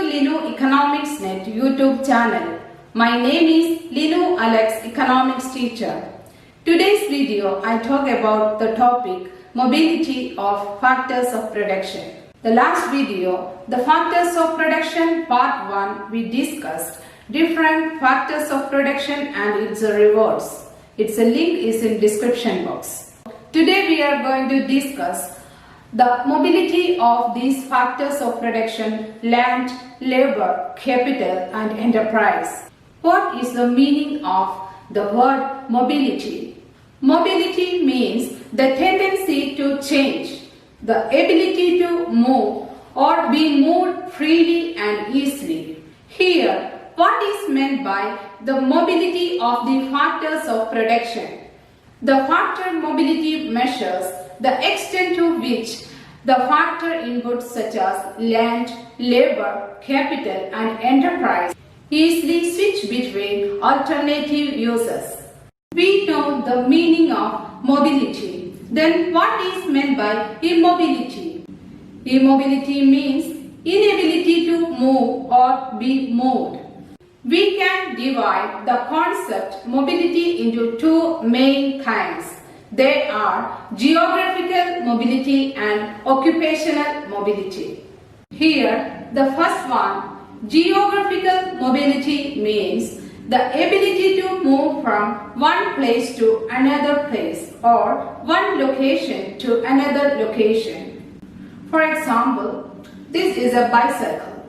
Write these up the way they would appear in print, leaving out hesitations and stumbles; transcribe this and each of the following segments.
Linu Economics Net YouTube channel. My name is Linu Alex, Economics teacher. Today's video I talk about the topic mobility of factors of production. The last video, the factors of production part 1, we discussed different factors of production and its rewards. Its link is in description box. Today we are going to discuss the mobility of these factors of production: land, labor, capital and enterprise. What is the meaning of the word mobility? Mobility means the tendency to change, the ability to move or be moved freely and easily. Here, what is meant by the mobility of the factors of production? The factor mobility measures the extent to which the factor inputs such as land, labor, capital and enterprise easily switch between alternative uses. We know the meaning of mobility. Then what is meant by immobility? Immobility means inability to move or be moved. We can divide the concept mobility into two main kinds. They are geographical mobility and occupational mobility. Here, the first one, geographical mobility, means the ability to move from one place to another place or one location to another location. For example, this is a bicycle.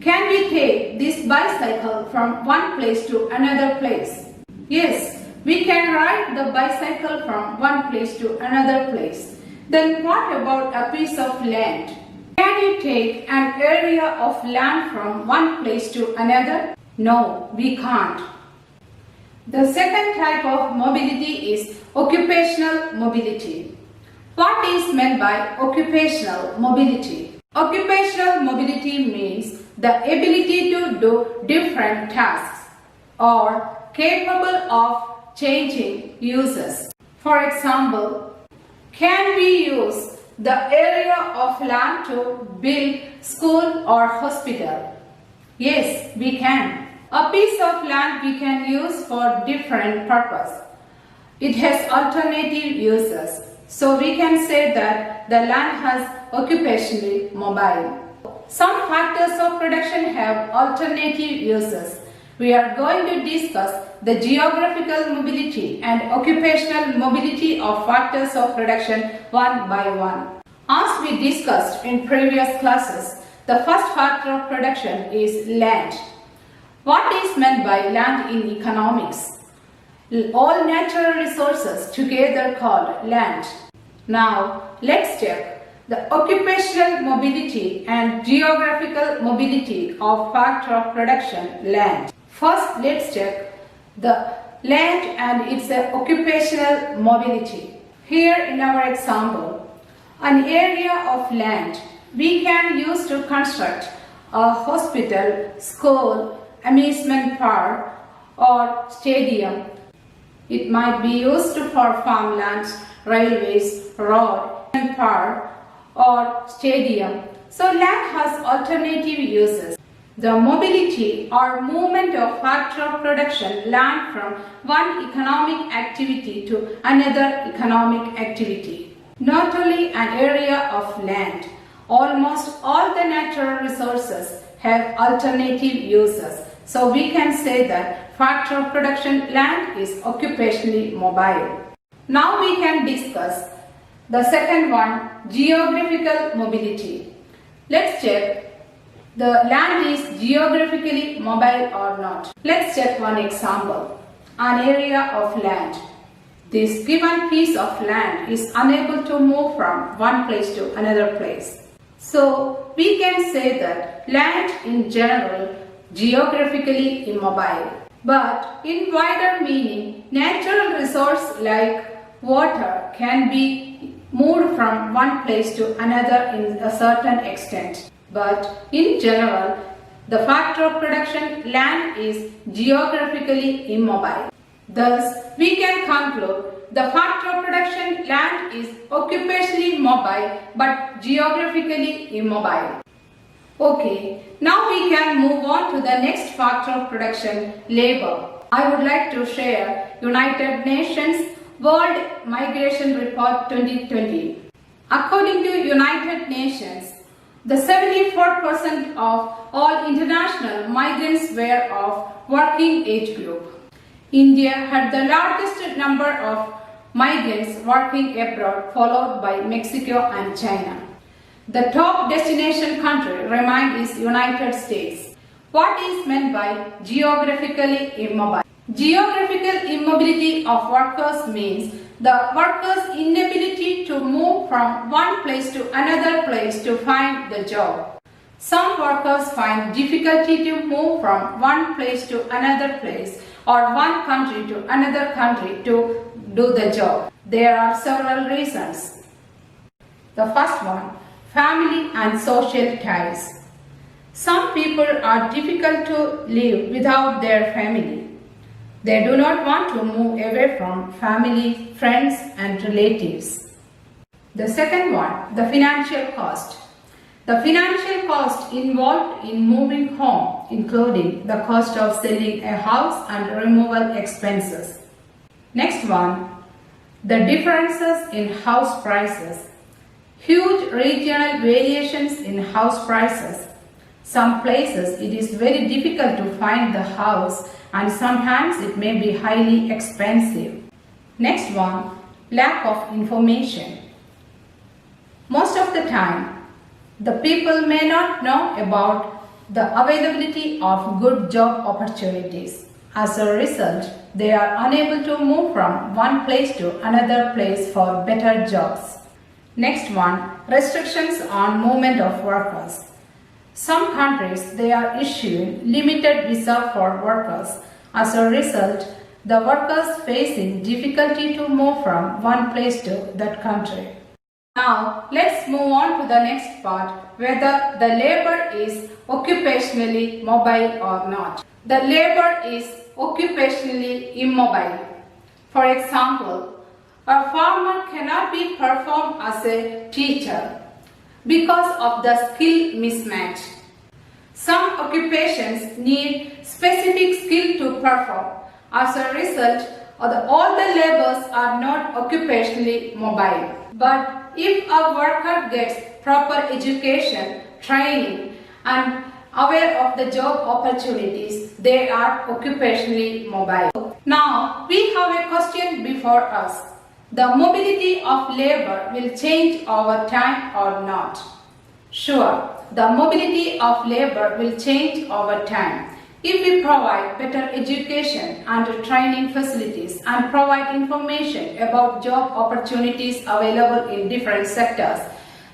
Can we take this bicycle from one place to another place? Yes, we can ride the bicycle from one place to another place. Then what about a piece of land? Can you take an area of land from one place to another? No, we can't. The second type of mobility is occupational mobility. What is meant by occupational mobility? Occupational mobility means the ability to do different tasks or capable of changing uses. For example, can we use the area of land to build school or hospital? Yes, we can. A piece of land we can use for different purpose. It has alternative uses. So we can say that the land has occupationally mobile. Some factors of production have alternative uses. We are going to discuss the geographical mobility and occupational mobility of factors of production one by one. As we discussed in previous classes, the first factor of production is land. What is meant by land in economics? All natural resources together called land. Now, let's check the occupational mobility and geographical mobility of factor of production, land. First, let's check the land and its occupational mobility. Here in our example, an area of land we can use to construct a hospital, school, amusement park or stadium. It might be used for farmlands, railways, road, park or stadium. So land has alternative uses. The mobility or movement of factor of production land from one economic activity to another economic activity. Not only an area of land, almost all the natural resources have alternative uses. So we can say that factor of production land is occupationally mobile. Now we can discuss the second one, geographical mobility. Let's check the land is geographically mobile or not. Let's check one example. An area of land. This given piece of land is unable to move from one place to another place. So we can say that land in general geographically immobile. But in wider meaning, natural resource like water can be moved from one place to another in a certain extent. But in general, the factor of production land is geographically immobile. Thus, we can conclude the factor of production land is occupationally mobile but geographically immobile. Okay, now we can move on to the next factor of production, labor. I would like to share United Nations World Migration Report 2020. According to United Nations, the 74% of all international migrants were of working age group. India had the largest number of migrants working abroad, followed by Mexico and China. The top destination country remained is United States. What is meant by geographically immobile? Geographical immobility of workers means the workers' inability to move from one place to another place to find the job. Some workers find difficulty to move from one place to another place or one country to another country to do the job. There are several reasons. The first one, family and social ties. Some people are difficult to live without their family. They do not want to move away from family, friends and relatives. The second one, the financial cost. The financial cost involved in moving home, including the cost of selling a house and removal expenses. Next one, the differences in house prices. Huge regional variations in house prices. Some places it is very difficult to find the house and sometimes it may be highly expensive. Next one, lack of information. Most of the time, the people may not know about the availability of good job opportunities. As a result, they are unable to move from one place to another place for better jobs. Next one, restrictions on movement of workers. Some countries, they are issuing limited visa for workers. As a result, the workers facing difficulty to move from one place to that country. Now, let's move on to the next part, whether the labor is occupationally mobile or not. The labor is occupationally immobile. For example, a farmer cannot be performed as a teacher because of the skill mismatch. Some occupations need specific skill to perform. As a result, all the laborers are not occupationally mobile. But if a worker gets proper education, training and aware of the job opportunities, they are occupationally mobile. Now, we have a question before us. The mobility of labor will change over time or not? Sure, the mobility of labor will change over time. If we provide better education and training facilities and provide information about job opportunities available in different sectors,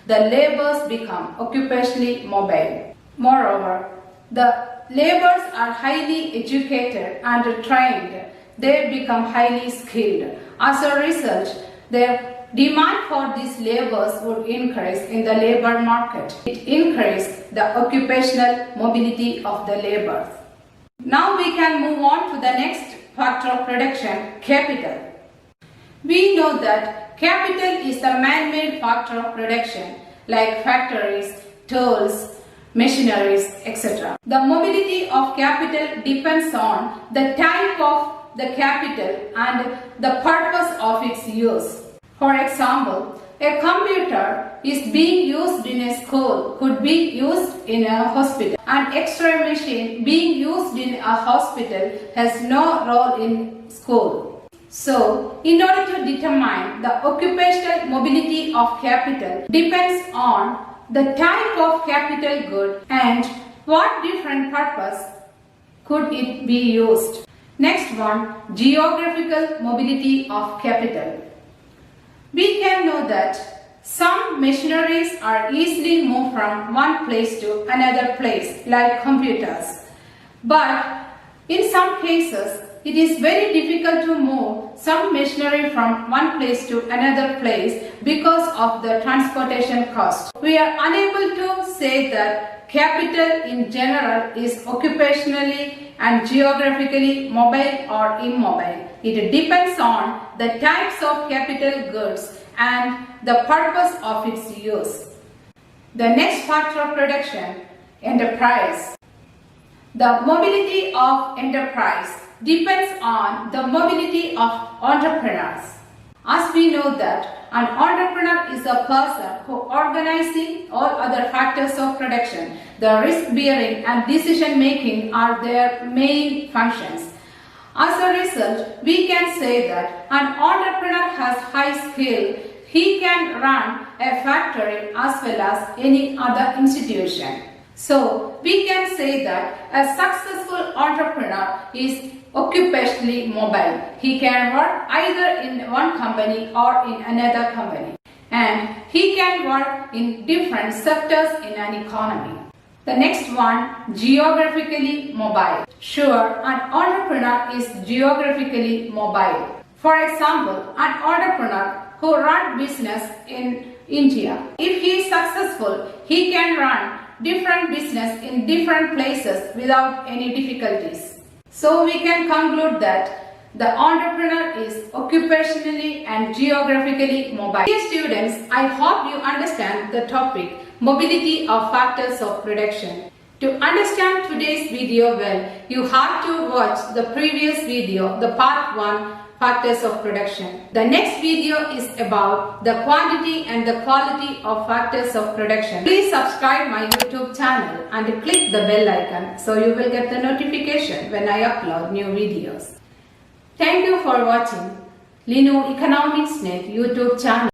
the laborers become occupationally mobile. Moreover, the laborers are highly educated and trained. They become highly skilled. As a result, their demand for these laborers would increase in the labor market. It increases the occupational mobility of the laborers. Now we can move on to the next factor of production, capital. We know that capital is the man-made factor of production like factories, tools, machineries, etc. The mobility of capital depends on the type of the capital and the purpose of its use. For example, a computer is being used in a school, could be used in a hospital. An X-ray machine being used in a hospital has no role in school. So, in order to determine the occupational mobility of capital depends on the type of capital good and what different purpose could it be used. Next one, geographical mobility of capital. We can know that some machineries are easily moved from one place to another place, like computers. But in some cases, it is very difficult to move some machinery from one place to another place because of the transportation cost. We are unable to say that capital in general is occupationally and geographically mobile or immobile. It depends on the types of capital goods and the purpose of its use. The next factor of production, enterprise. The mobility of enterprise depends on the mobility of entrepreneurs. As we know that an entrepreneur is a person who organizing all other factors of production, the risk bearing and decision making are their main functions. As a result, we can say that an entrepreneur has high skill. He can run a factory as well as any other institution. So, we can say that a successful entrepreneur is occupationally mobile. He can work either in one company or in another company. And he can work in different sectors in an economy. The next one, geographically mobile. Sure, an entrepreneur is geographically mobile. For example, an entrepreneur who runs business in India. If he is successful, he can run different business in different places without any difficulties. So we can conclude that the entrepreneur is occupationally and geographically mobile. Dear students, I hope you understand the topic mobility of factors of production. To understand today's video well, you have to watch the previous video, the part 1, factors of production. The next video is about the quantity and the quality of factors of production. Please subscribe my YouTube channel and click the bell icon so you will get the notification when I upload new videos. Thank you for watching Linu Economics Net YouTube channel.